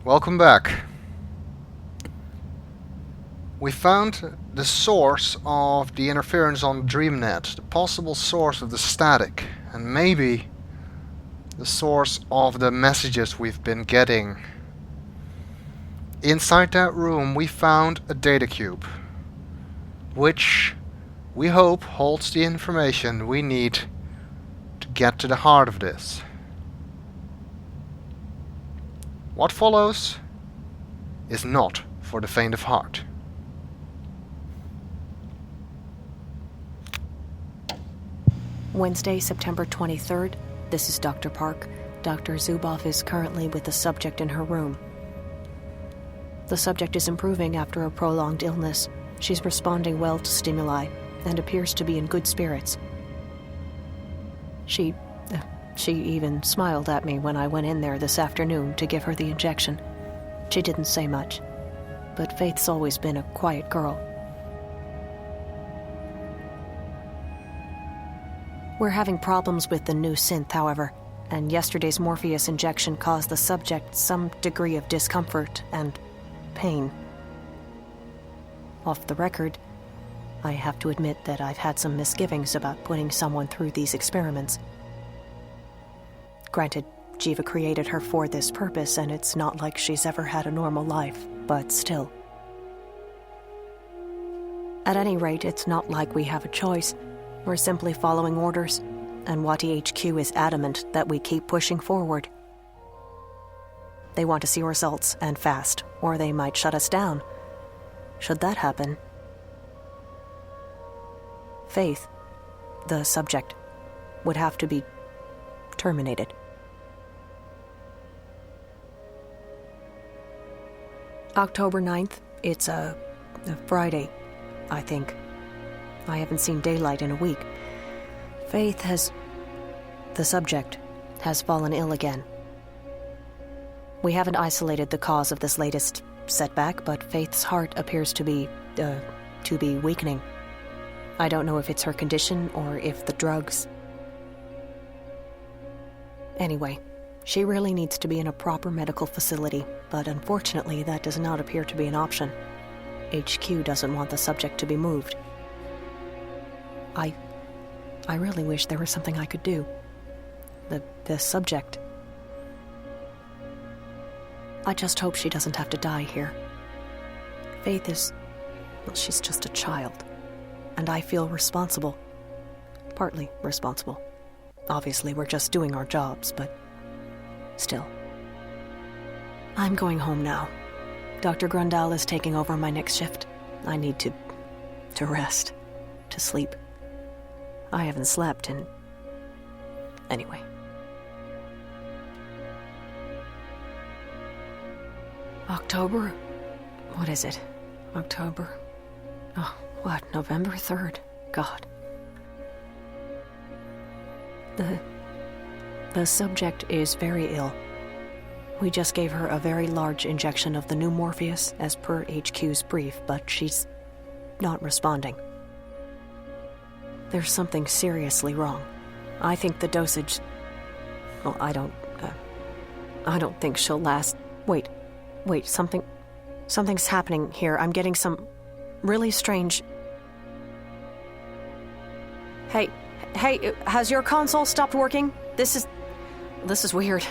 Welcome back. We found the source of the interference on DreamNet, the possible source of the static, and maybe the source of the messages we've been getting. Inside that room we found a data cube, which we hope holds the information we need to get to the heart of this. What follows is not for the faint of heart. Wednesday, September 23rd. This is Dr. Park. Dr. Zuboff is currently with the subject in her room. The subject is improving after a prolonged illness. She's responding well to stimuli and appears to be in good spirits. She even smiled at me when I went in there this afternoon to give her the injection. She didn't say much, but Faith's always been a quiet girl. We're having problems with the new synth, however, and yesterday's Morpheus injection caused the subject some degree of discomfort and pain. Off the record, I have to admit that I've had some misgivings about putting someone through these experiments. Granted, Jiva created her for this purpose, and it's not like she's ever had a normal life, but still. At any rate, it's not like we have a choice. We're simply following orders, and Wati HQ is adamant that we keep pushing forward. They want to see results, and fast, or they might shut us down. Should that happen, Faith, the subject, would have to be terminated. October 9th, it's a Friday, I think. I haven't seen daylight in a week. The subject has fallen ill again. We haven't isolated the cause of this latest setback, but Faith's heart appears to be weakening. I don't know if it's her condition or if the drugs. Anyway, she really needs to be in a proper medical facility, but unfortunately that does not appear to be an option. HQ doesn't want the subject to be moved. I really wish there was something I could do. The subject. I just hope she doesn't have to die here. Faith is... well, she's just a child. And I feel responsible. Partly responsible. Obviously, we're just doing our jobs, but still. I'm going home now. Dr. Grundal is taking over my next shift. I need to rest, to sleep. I haven't slept in... Anyway. October? What is it? October? Oh, what? November 3rd? God. The subject is very ill. We just gave her a very large injection of the new Morpheus, as per HQ's brief, but she's not responding. There's something seriously wrong. I think the dosage... Well, I don't think she'll last... Wait, something's happening here. I'm getting some really strange... Hey, has your console stopped working? This is weird.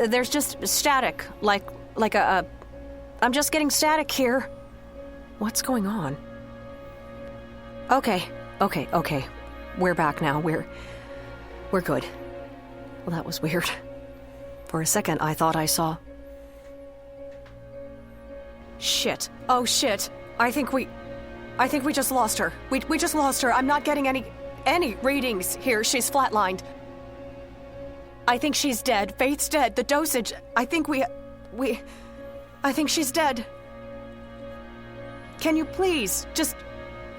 There's just static, like a... I'm just getting static here. What's going on? Okay. We're back now. We're good. Well, that was weird. For a second, I thought I saw... Shit. Oh, shit. I think we just lost her. We just lost her. I'm not getting any readings here. She's flatlined. I think she's dead. Faith's dead. The dosage... I think she's dead. Can you please,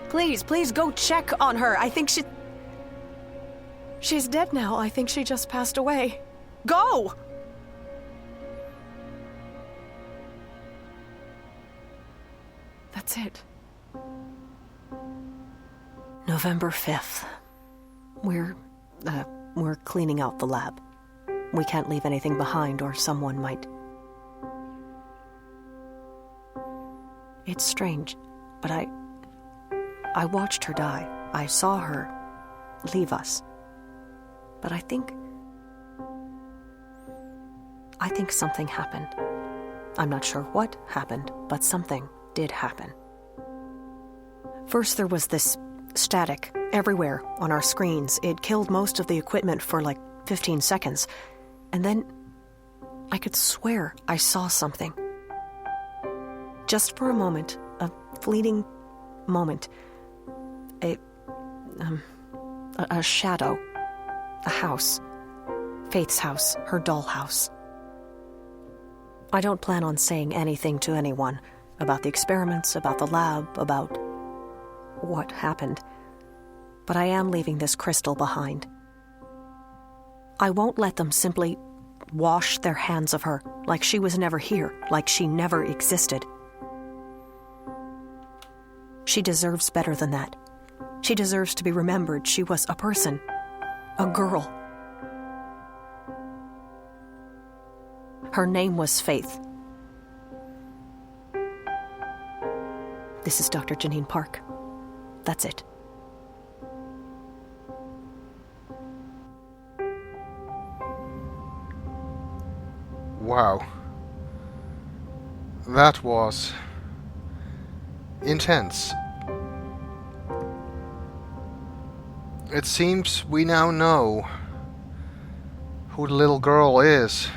please go check on her. I think she's dead now. I think she just passed away. Go! That's it. November 5th. We're cleaning out the lab. We can't leave anything behind or someone might... It's strange, but I watched her die. I saw her leave us. But I think something happened. I'm not sure what happened, but something did happen. First there was this static everywhere on our screens. It killed most of the equipment for like 15 seconds. And then I could swear I saw something. Just for a moment, a fleeting moment. A shadow. A house. Faith's house, her dollhouse. I don't plan on saying anything to anyone about the experiments, about the lab, about what happened. But I am leaving this crystal behind. I won't let them simply wash their hands of her like she was never here, like she never existed. She deserves better than that. She deserves to be remembered. She was a person, a girl. Her name was Faith. This is Dr. Janine Park. That's it. Wow. That was intense. It seems we now know who the little girl is.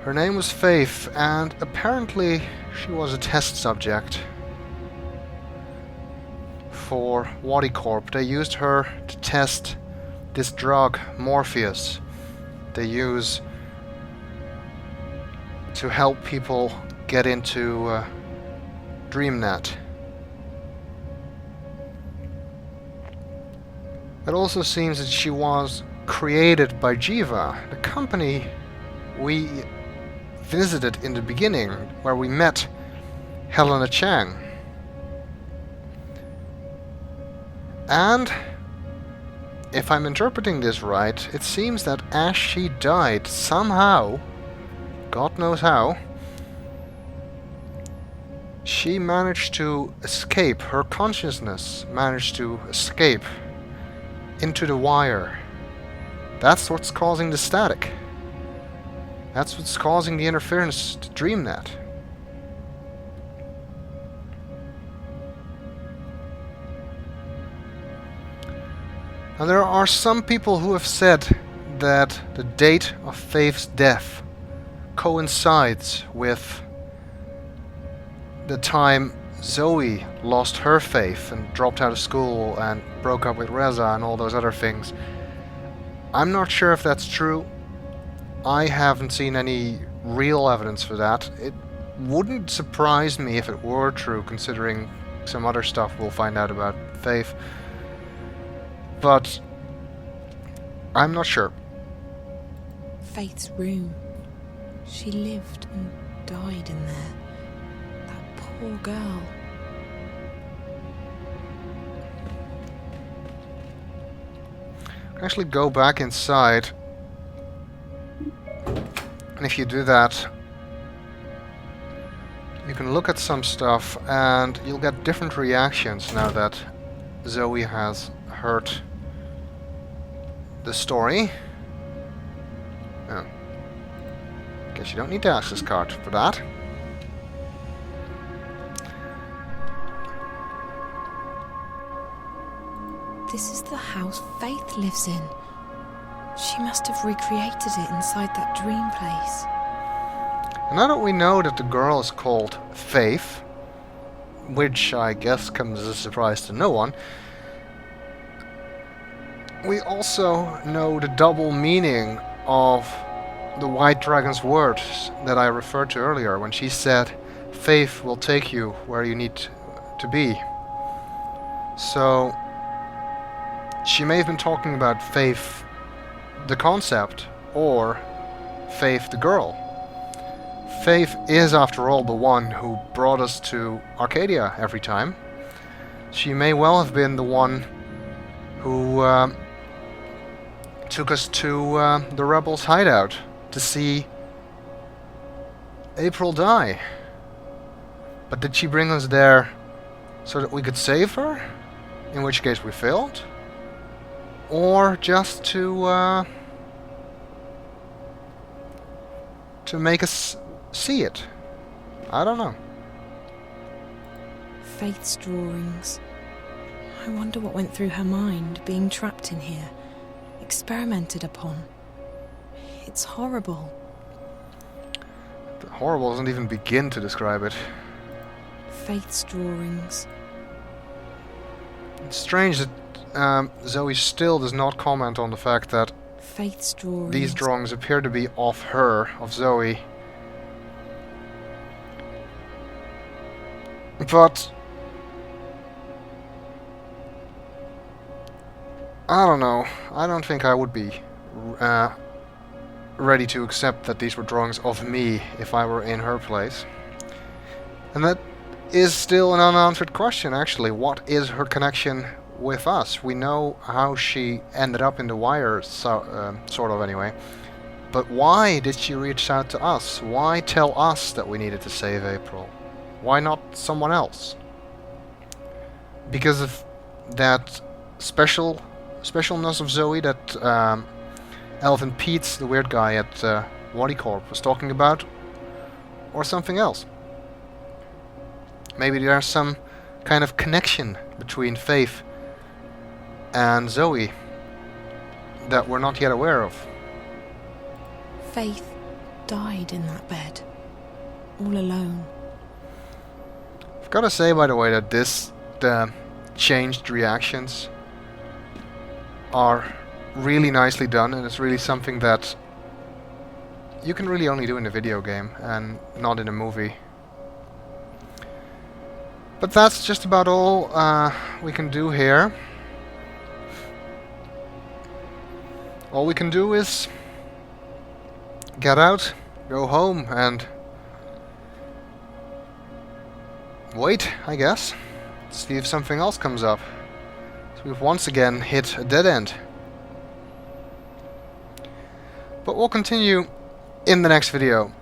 Her name was Faith, and apparently she was a test subject for Wadi Corp. They used her to test this drug, Morpheus. They use to help people get into DreamNet. It also seems that she was created by Jiva, the company we visited in the beginning, where we met Helena Chang. And if I'm interpreting this right, it seems that as she died, somehow, God knows how, she managed to escape, her consciousness managed to escape into the wire. That's what's causing the static. That's what's causing the interference to DreamNet. And there are some people who have said that the date of Faith's death coincides with the time Zoe lost her faith and dropped out of school and broke up with Reza and all those other things. I'm not sure if that's true. I haven't seen any real evidence for that. It wouldn't surprise me if it were true, considering some other stuff we'll find out about Faith. But I'm not sure. Faith's room. She lived and died in there. That poor girl. Actually go back inside. And if you do that, you can look at some stuff and you'll get different reactions now that Zoe has heard the story. Oh. Guess you don't need the access card for that. This is the house Faith lives in. She must have recreated it inside that dream place. And now that we know that the girl is called Faith, which I guess comes as a surprise to no one, we also know the double meaning of the White Dragon's words that I referred to earlier when she said, "Faith will take you where you need to be." So she may have been talking about Faith the concept, or Faith the girl. Faith is, after all, the one who brought us to Arcadia every time. She may well have been the one who took us to the rebels' hideout to see April die? But did she bring us there so that we could save her? In which case we failed? Or just to make us see it? I don't know. Faith's drawings. I wonder what went through her mind, being trapped in here, experimented upon. It's horrible. Horrible doesn't even begin to describe it. Faith's drawings. It's strange that Zoe still does not comment on the fact that Faith's drawings. these drawings appear to be of her, of Zoe. But I don't know. I don't think I would be ready to accept that these were drawings of me if I were in her place. And that is still an unanswered question, actually. What is her connection with us? We know how she ended up in the wire, sort of anyway. But why did she reach out to us? Why tell us that we needed to save April? Why not someone else? Because of that specialness of Zoe that Elvin Pete's, the weird guy at Wadicorp, was talking about? Or something else? Maybe there's some kind of connection between Faith and Zoe that we're not yet aware of. Faith died in that bed, all alone. I've got to say, by the way, that the changed reactions are really nicely done, and it's really something that you can really only do in a video game and not in a movie. But that's just about all we can do here. All we can do is get out, go home, and wait, I guess. See if something else comes up. So we've once again hit a dead end. But we'll continue in the next video.